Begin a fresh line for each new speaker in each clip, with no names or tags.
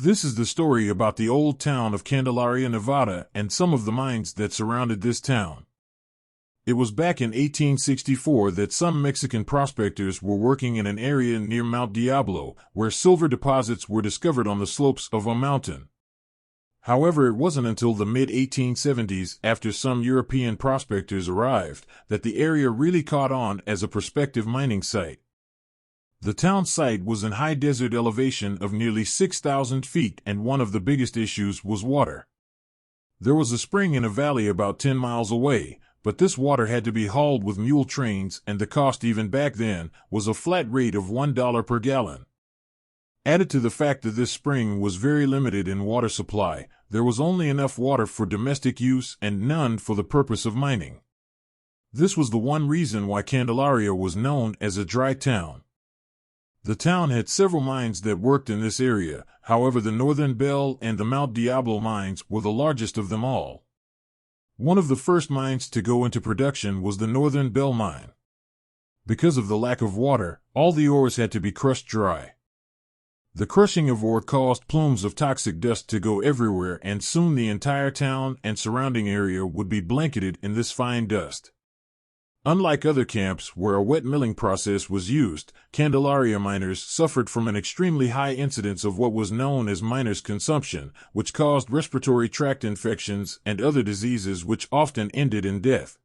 This is the story about the old town of Candelaria, Nevada, and some of the mines that surrounded this town. It was back in 1864 that some Mexican prospectors were working in an area near Mount Diablo, where silver deposits were discovered on the slopes of a mountain. However, it wasn't until the mid-1870s, after some European prospectors arrived, that the area really caught on as a prospective mining site. The town site was in high desert elevation of nearly 6,000 feet, and one of the biggest issues was water. There was a spring in a valley about 10 miles away, but this water had to be hauled with mule trains, and the cost even back then was a flat rate of $1 per gallon. Added to the fact that this spring was very limited in water supply, there was only enough water for domestic use and none for the purpose of mining. This was the one reason why Candelaria was known as a dry town. The town had several mines that worked in this area, however the Northern Bell and the Mount Diablo mines were the largest of them all. One of the first mines to go into production was the Northern Bell mine. Because of the lack of water, all the ores had to be crushed dry. The crushing of ore caused plumes of toxic dust to go everywhere, and soon the entire town and surrounding area would be blanketed in this fine dust. Unlike other camps where a wet milling process was used, Candelaria miners suffered from an extremely high incidence of what was known as miners' consumption, which caused respiratory tract infections and other diseases which often ended in death.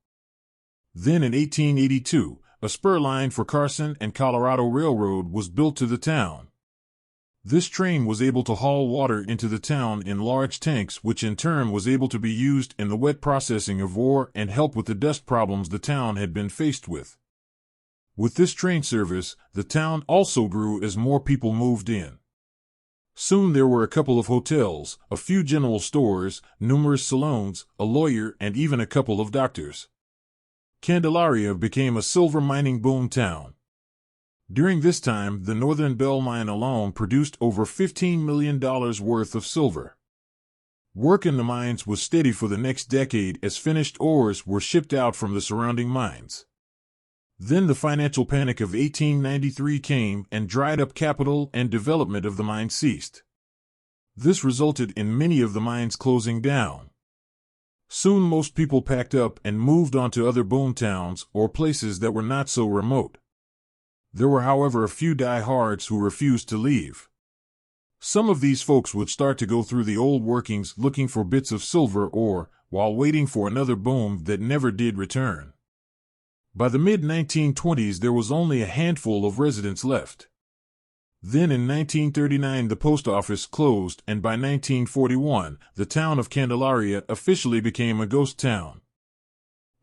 Then in 1882, a spur line for Carson and Colorado Railroad was built to the town. This train was able to haul water into the town in large tanks, which in turn was able to be used in the wet processing of ore and help with the dust problems the town had been faced with. With this train service, the town also grew as more people moved in. Soon there were a couple of hotels, a few general stores, numerous saloons, a lawyer, and even a couple of doctors. Candelaria became a silver mining boom town. During this time, the Northern Bell mine alone produced over $15 million worth of silver. Work in the mines was steady for the next decade as finished ores were shipped out from the surrounding mines. Then the financial panic of 1893 came and dried up capital, and development of the mine ceased. This resulted in many of the mines closing down. Soon most people packed up and moved on to other boom towns or places that were not so remote. There were, however, a few diehards who refused to leave. Some of these folks would start to go through the old workings looking for bits of silver ore, while waiting for another boom that never did return. By the mid-1920s there was only a handful of residents left. Then in 1939 the post office closed, and by 1941 the town of Candelaria officially became a ghost town.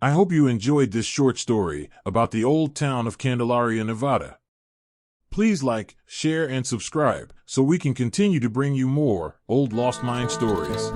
I hope you enjoyed this short story about the old town of Candelaria, Nevada. Please like, share, and subscribe so we can continue to bring you more old lost mine stories.